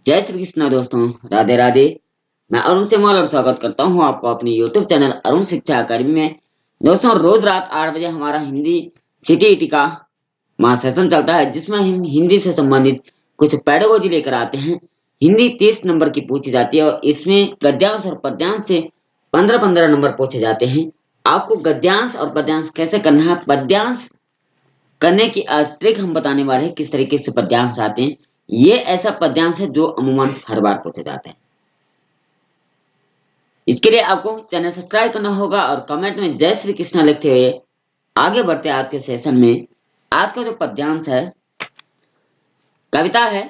जय श्री कृष्ण दोस्तों। राधे राधे। मैं अरुण सेमवाल और स्वागत करता हूं आपको अपने YouTube चैनल अरुण शिक्षा अकादमी में। दोस्तों, रोज रात 8 बजे हमारा हिंदी CTET का महासेशन चलता है, जिसमें हम हिंदी से संबंधित कुछ पेडागोजी लेकर आते हैं। हिंदी 30 नंबर की पूछी जाती है और इसमें गद्यांश और पद्यांश से 15-15 नंबर पूछे जाते हैं। आपको गद्यांश और पद्यांश कैसे करना है, पद्यांश करने की ट्रिक हम बताने वाले हैं, किस तरीके से पद्यांश आते हैं। ये ऐसा पद्यांश है जो अमूमन हर बार पूछे जाते हैं। इसके लिए आपको चैनल सब्सक्राइब करना होगा और कमेंट में जय श्री कृष्ण लिखते हुए आगे बढ़ते हैं आज के सेशन में। आज का जो पद्यांश है, कविता है।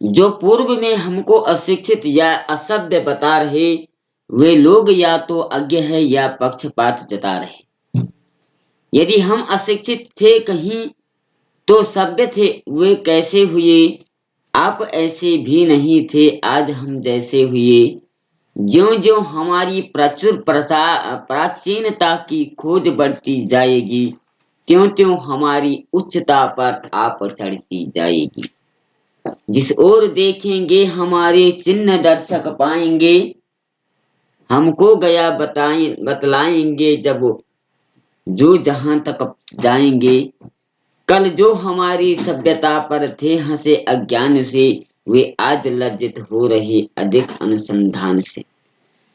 जो पूर्व में हमको अशिक्षित या असभ्य बता रहे, वे लोग या तो अज्ञ है या पक्षपात जता रहे। यदि हम अशिक्षित थे कहीं तो सभ्य थे, वे कैसे हुए? आप ऐसे भी नहीं थे, आज हम जैसे हुए। ज्यों-ज्यों हमारी प्रचुर प्राचीनता की खोज बढ़ती जाएगी, त्यों-त्यों हमारी उच्चता पर आप चढ़ती जाएगी। जिस ओर देखेंगे हमारे चिन्ह दर्शक पाएंगे, हमको गया बतलाएंगे जब जो जहां तक जाएंगे। कल जो हमारी सभ्यता पर थे हंसे अज्ञान से, वे आज लज्जित हो रहे अधिक अनुसंधान से।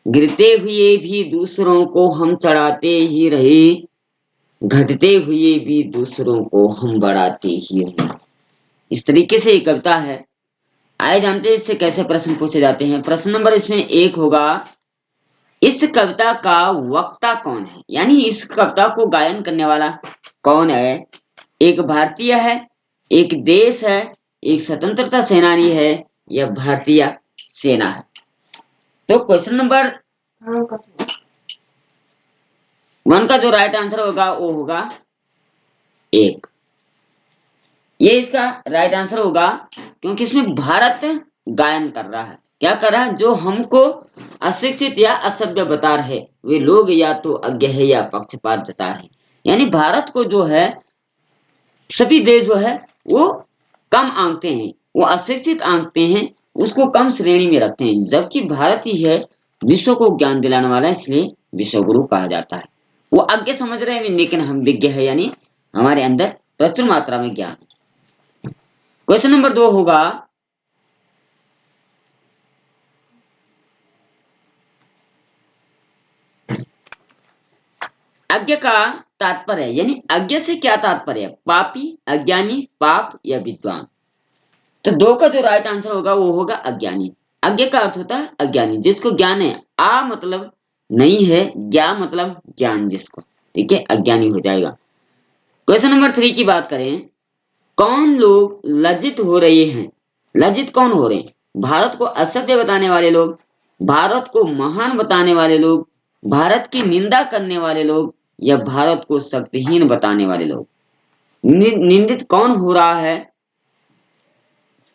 गिरते हुए भी दूसरों को हम चढ़ाते ही रहे, घटते हुए भी दूसरों को हम बढ़ाते ही रहे। इस तरीके से ये कविता है। आइए जानते हैं इससे कैसे प्रश्न पूछे जाते हैं। प्रश्न नंबर इसमें 1 होगा, इस कविता का वक्ता कौन है? यानी इस कविता को गायन करने वाला कौन है? एक भारतीय है, एक देश है, एक स्वतंत्रता सेनानी है, या भारतीय सेना है। तो क्वेश्चन नंबर 1 का जो राइट आंसर होगा वो होगा 1। ये इसका राइट आंसर होगा, क्योंकि इसमें भारत गायन कर रहा है। क्या कर रहा है? जो हमको अशिक्षित या असभ्य बता रहे, वे लोग या तो अज्ञ है या पक्षपात जता रहे। यानी भारत को जो है सभी देश जो है वो कम आंकते हैं, वो अशिक्षित आंकते हैं, उसको कम श्रेणी में रखते हैं, जबकि भारत ही है विश्व को ज्ञान दिलाने वाला, इसलिए विश्व गुरु कहा जाता है। वो अज्ञ समझ रहे हैं लेकिन हम विज्ञ है, यानी हमारे अंदर प्रचुर मात्रा में ज्ञान है। क्वेश्चन नंबर 2 होगा, अज्ञ का तात्पर्य, यानी अज्ञ से क्या तात्पर्य? पापी, अज्ञानी, पाप या विद्वान। तो 2 का जो राइट आंसर होगा वो होगा अज्ञानी। अज्ञ का अर्थ होता है अज्ञानी, जिसको ज्ञान है। आ मतलब नहीं है, ज्ञा मतलब ज्ञान जिसको, ठीक है, अज्ञानी हो जाएगा। क्वेश्चन नंबर 3 की बात करें, कौन लोग लज्जित हो रहे हैं? लज्जित कौन हो रहे हैं? भारत को असभ्य बताने वाले लोग, भारत को महान बताने वाले लोग, भारत की निंदा करने वाले लोग, या भारत को शक्तिहीन बताने वाले लोग। निंदित कौन हो रहा है?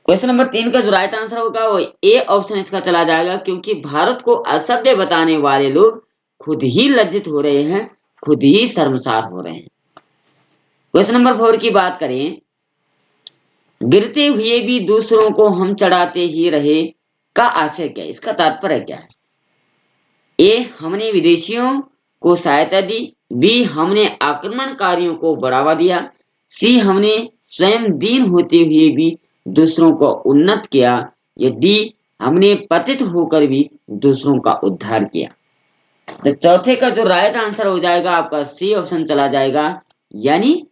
क्वेश्चन नंबर 3 का जो राइट आंसर होगा वो ए ऑप्शन इसका चला जाएगा, क्योंकि भारत को असभ्य बताने वाले लोग खुद ही लज्जित हो रहे हैं, खुद ही शर्मसार हो रहे हैं। क्वेश्चन नंबर 4 की बात करें, गिरते हुए भी दूसरों को हम चढ़ाते ही रहे का आशय क्या है? इसका तात्पर्य क्या है? ए, हमने विदेशियों को सहायता दी, बी, हमने आक्रमणकारियों को बढ़ावा दिया, सी, हमने स्वयं दीन होते हुए भी दूसरों को उन्नत किया, या डी, हमने पतित होकर भी दूसरों का उद्धार किया। तो चौथे का जो राइट आंसर हो जाएगा आपका सी ऑप्शन चला जाएगा, यानी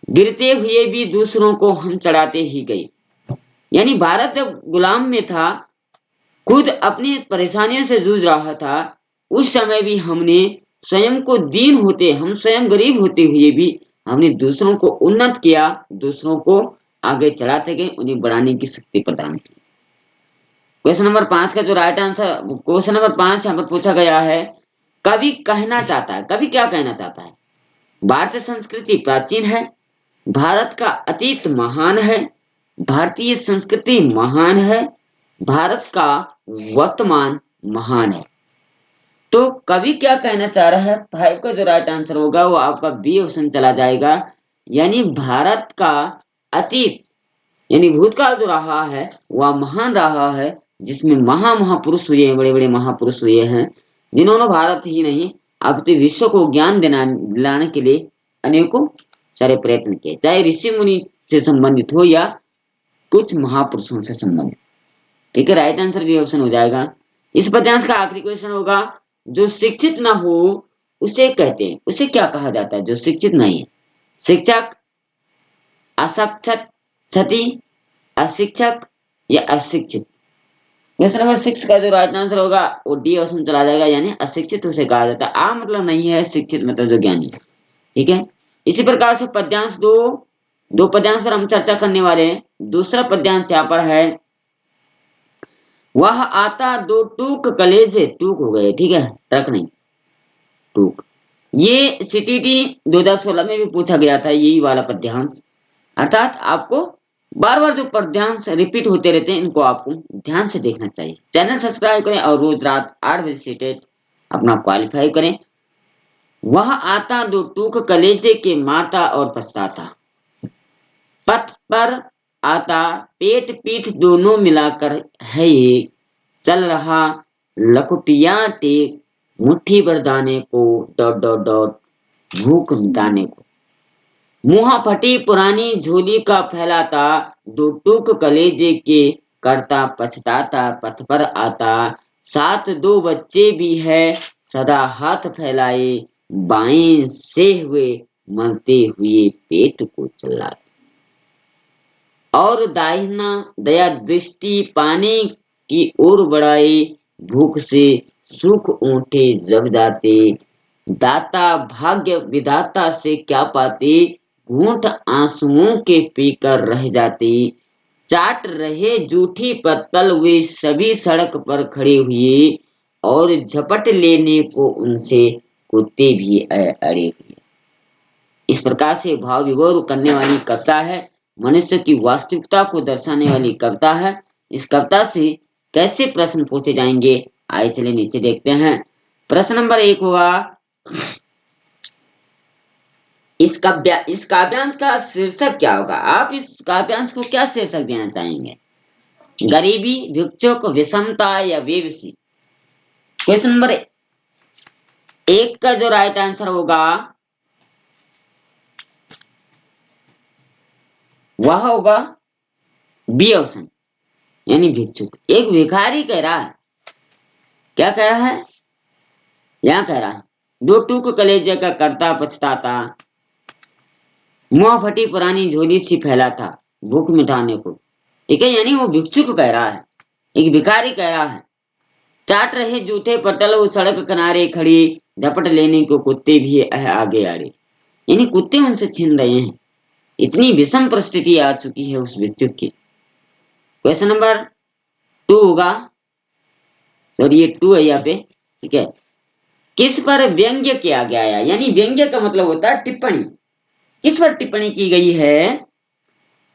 गिरते हुए भी दूसरों को हम चढ़ाते ही गए। यानी भारत जब गुलाम में था, खुद अपनी परेशानियों से जूझ रहा था, उस समय भी हमने स्वयं को दीन होते, हम स्वयं गरीब होते हुए भी हमने दूसरों को उन्नत किया, दूसरों को आगे चढ़ाते गए, उन्हें बढ़ाने की शक्ति प्रदान की। क्वेश्चन नंबर 5 का जो राइट आंसर, क्वेश्चन नंबर 5 यहाँ पर पूछा गया है, कवि कहना चाहता है, कवि क्या कहना चाहता है? भारतीय संस्कृति प्राचीन है, भारत का अतीत महान है, भारतीय संस्कृति महान है, भारत का वर्तमान महान है। तो कवि क्या कहना चाह रहा है? 5 का जो राइट आंसर होगा वो आपका बी ऑप्शन चला जाएगा, यानी भारत का अतीत यानी भूतकाल जो रहा है वह महान रहा है, जिसमें महापुरुष हुए हैं, बड़े बड़े महापुरुष हुए हैं, जिन्होंने भारत ही नहीं अपितु विश्व को ज्ञान दिलाने के लिए अनेकों सारे प्रयत्न किए, चाहे ऋषि मुनि से संबंधित हो या कुछ महापुरुषों से संबंधित। ठीक है, राइट आंसर भी ऑप्शन हो जाएगा। इस पद्यांश का आखिरी क्वेश्चन होगा, जो शिक्षित ना हो उसे कहते हैं, उसे क्या कहा जाता है जो शिक्षित नहीं है? शिक्षक, अशिक्षित, क्षति, अशिक्षक या अशिक्षित? क्वेश्चन नंबर 6 का जो राइट आंसर होगा वो डी ऑप्शन चला जाएगा, यानी अशिक्षित उसे कहा जाता है। आ मतलब नहीं है, शिक्षित मतलब जो ज्ञानी है। ठीक है, इसी प्रकार से पद्यांश दो पद्यांश पर हम चर्चा करने वाले हैं। दूसरा पद्यांश यहाँ पर है, वह आता दो टूक कलेजे, टूक हो गए, ठीक है, ट्रक नहीं, टूक। ये सीटीटी 2016 में भी पूछा गया था, यही वाला पद्यांश। अर्थात आपको बार बार जो पद्यांश रिपीट होते रहते हैं, इनको आपको ध्यान से देखना चाहिए। चैनल सब्सक्राइब करें और रोज रात 8 बजे से टेट अपना क्वालिफाई करें। वह आता दो टूक कलेजे के, मारता और पछताता, पथ पर आता पेट पीठ दोनों मिलाकर है ये, चल रहा लकुटिया टेक, मुट्ठी भर दाने को डॉट डॉट डॉट, भूख मिटाने को। मुँह फटी पुरानी झोली का फैलाता, दो टूक कलेजे के, करता पछताता पथ पर आता, साथ दो बच्चे भी है, सदा हाथ फैलाए, बाएं से हुए मरते हुए पेट को चिल्लाते, और दाहिना दया दृष्टि पाने की ओर बढ़ाए, भूख से सूख ऊँटे जब जाते, दाता भाग्य विधाता से क्या पाते, घूंट आंसुओं के पीकर रह जाते, चाट रहे जूठी पत्तल वे सभी सड़क पर खड़े हुए, और झपट लेने को उनसे कुत्ते भी अड़े हुए। इस प्रकार से भाव विभोर करने वाली कविता है, मनुष्य की वास्तविकता को दर्शाने वाली कविता है। इस कविता से कैसे प्रश्न पूछे जाएंगे, आइए चलिए नीचे देखते हैं। प्रश्न नंबर 1 होगा, इस काव्यांश का शीर्षक क्या होगा? आप इस काव्यांश को क्या शीर्षक देना चाहेंगे? गरीबी, भिक्षुक, विषमता या बेबसी? क्वेश्चन नंबर 1 का जो राइट आंसर होगा वह होगा बी ऑप्शन, यानी भिक्षुक। एक भिखारी कह रहा है, क्या कह रहा है? यहां कह रहा है, दो टूक कलेजे का करता पछताता, मुंह फटी पुरानी झोली सी फैला था, भूख मिटाने को। ठीक है, यानी वो भिक्षुक कह रहा है, एक भिखारी कह रहा है, चाट रहे जूठे पटल वो सड़क किनारे खड़ी, झपट लेने को कुत्ते भी आगे आड़े, यानी कुत्ते उनसे छीन रहे हैं। इतनी विषम परिस्थिति आ चुकी है उस भिक्षुक की। क्वेश्चन नंबर 2 होगा, सॉरी ये 2 है यहाँ पे, ठीक है, किस पर व्यंग्य किया गया है? यानी व्यंग्य का मतलब होता है टिप्पणी। किस पर टिप्पणी की गई है?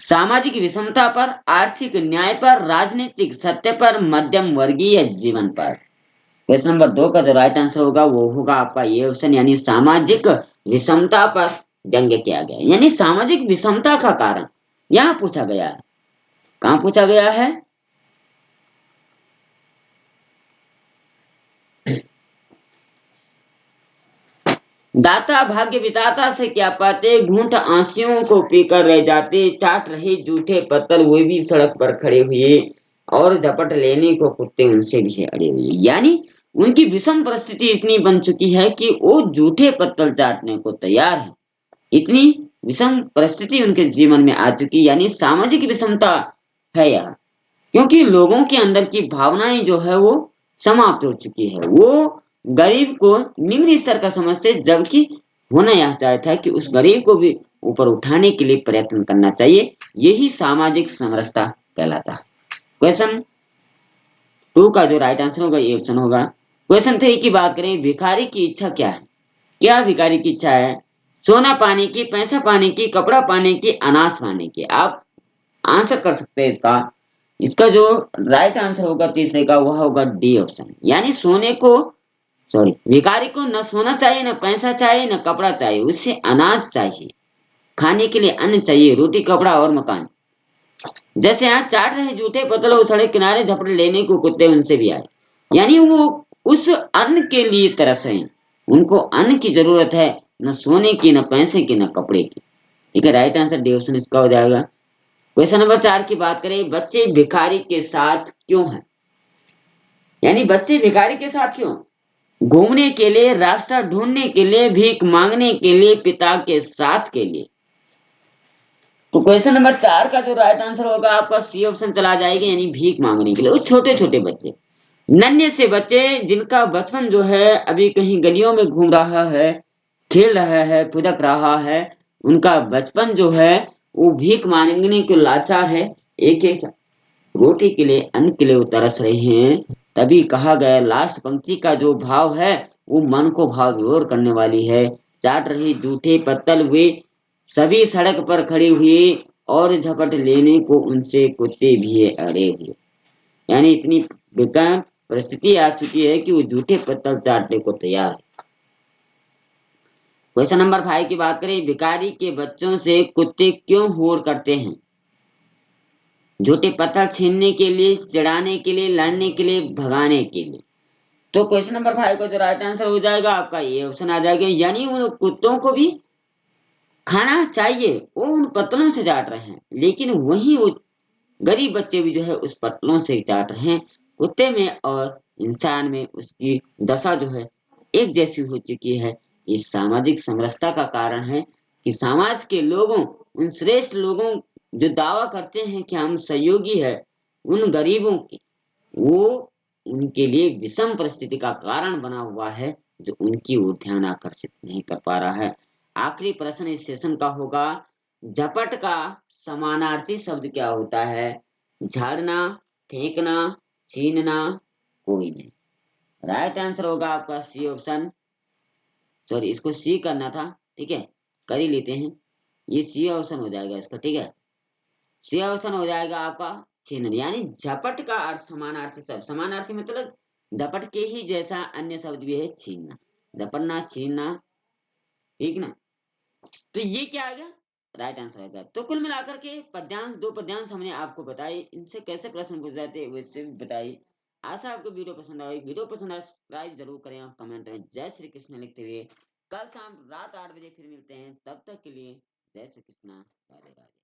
सामाजिक विषमता पर, आर्थिक न्याय पर, राजनीतिक सत्य पर, मध्यम वर्गीय जीवन पर। क्वेश्चन नंबर 2 का जो राइट आंसर होगा वो होगा आपका ये ऑप्शन, यानी सामाजिक विषमता पर व्यंग्य किया गया, यानी सामाजिक विषमता का कारण यहाँ पूछा गया है। कहाँ पूछा गया है? दाता भाग्य विधाता से क्या पाते, घूंट आंसुओं को पीकर रह जाते, चाट रहे जूठे पत्थर वो भी सड़क पर खड़े हुए, और झपट लेने को कुत्ते उनसे भी अड़े हुए। यानी उनकी विषम परिस्थिति इतनी बन चुकी है कि वो जूठे पत्थर चाटने को तैयार है। इतनी विषम परिस्थिति उनके जीवन में आ चुकी, यानी सामाजिक विषमता है यह, क्योंकि लोगों के अंदर की भावनाएं जो है वो समाप्त हो चुकी है। वो गरीब को निम्न स्तर का समझते, जबकि होना यह चाहता है कि उस गरीब को भी ऊपर उठाने के लिए प्रयत्न करना चाहिए। यही सामाजिक समरसता कहलाता है। क्वेश्चन 2 का जो राइट आंसर होगा ये ऑप्शन होगा। क्वेश्चन 3 की बात करें, भिखारी की इच्छा क्या है? क्या भिखारी की इच्छा है? सोना पाने की, पैसा पाने की, कपड़ा पाने की, अनाज पाने की? आप आंसर कर सकते हैं इसका। इसका जो राइट आंसर होगा तीसरे का वह होगा डी ऑप्शन, यानी सोने को, सॉरी, भिखारी को न सोना चाहिए, न पैसा चाहिए, न कपड़ा चाहिए, उससे अनाज चाहिए, खाने के लिए अन्न चाहिए, रोटी कपड़ा और मकान। जैसे यहाँ चाट रहे जूठे पतले उछड़े किनारे झपट लेने को कुत्ते उनसे भी आए। यानी वो उस अन्न के लिए तरस रहे हैं। उनको अन्न की जरूरत है, न सोने की, न पैसे की, न कपड़े की। ठीक है, राइट आंसर डी ऑप्शन इसका हो जाएगा। क्वेश्चन नंबर 4 की बात करें, बच्चे भिखारी के साथ क्यों हैं? यानी बच्चे भिखारी के साथ क्यों? घूमने के लिए, रास्ता ढूंढने के लिए, भीख मांगने के लिए, पिता के साथ के लिए। तो क्वेश्चन नंबर 4 का जो राइट आंसर होगा आपका सी ऑप्शन चला जाएगा, यानी भीख मांगने के लिए। वो छोटे छोटे बच्चे, नन्हे से बच्चे जिनका बचपन जो है अभी कहीं गलियों में घूम रहा है, खेल रहा है, फुदक रहा है, उनका बचपन जो है वो भीख मांगने को लाचार है। एक एक रोटी के लिए, अन्न के लिए वो तरस रहे हैं। तभी कहा गया लास्ट पंक्ति का जो भाव है वो मन को भाव विभोर करने वाली है। चाट रही जूठे पत्तल हुए, सभी सड़क पर खड़े हुए और झपट लेने को उनसे कुत्ते भी अड़े हुए। यानी इतनी बेकार परिस्थिति आ चुकी है कि वो जूठे पत्तल चाटने को तैयार है। क्वेश्चन नंबर 5 की बात करें, भिखारी के बच्चों से कुत्ते क्यों होड़ करते हैं? झूठे पत्थर छीनने के लिए, चिढ़ाने के लिए, लड़ने के लिए, भगाने के लिए। तो क्वेश्चन नंबर 5 का जो राइट आंसर हो जाएगा आपका ये ऑप्शन आ जाएगा। यानी उन कुत्तों को भी खाना चाहिए, वो उन पत्तलों से चाट रहे हैं, लेकिन वही वो गरीब बच्चे भी जो है उस पत्तलों से चाट रहे हैं। कुत्ते में और इंसान में उसकी दशा जो है एक जैसी हो चुकी है। ये सामाजिक समरसता का कारण है कि समाज के लोगों, उन श्रेष्ठ लोगों जो दावा करते हैं कि हम सहयोगी है, उन गरीबों की वो उनके लिए विषम परिस्थिति का कारण बना हुआ है, जो उनकी ओर ध्यान आकर्षित नहीं कर पा रहा है। आखिरी प्रश्न इस सेशन का होगा, झपट का समानार्थी शब्द क्या होता है? झाड़ना, फेंकना, छीनना, कोई नहीं। राइट आंसर होगा आपका सी ऑप्शन। सॉरी, इसको सी करना था, ठीक है, कर ही लेते हैं। ये सी ऑप्शन हो जाएगा इसका, ठीक है। सी ऑप्शन हो जाएगा आपका छीनन। यानी झपट का अर्थ समानार्थी शब्द, समानार्थी मतलब झपट के ही जैसा अन्य शब्द भी है छीनना, झपटना, छीनना, ठीक ना। तो ये क्या आ गया? राइट आंसर आएगा। तो कुल मिलाकर के पद्यांश, दो पद्यांश हमने आपको बताए, इनसे कैसे प्रश्न पूछ जाते हैं वैसे भी बताई। आशा आपको वीडियो पसंद आई। वीडियो पसंद आए सब्सक्राइब जरूर करें और कमेंट में जय श्री कृष्ण लिखते हुए कल शाम रात 8 बजे फिर मिलते हैं। तब तक के लिए जय श्री कृष्ण, राधे राधे।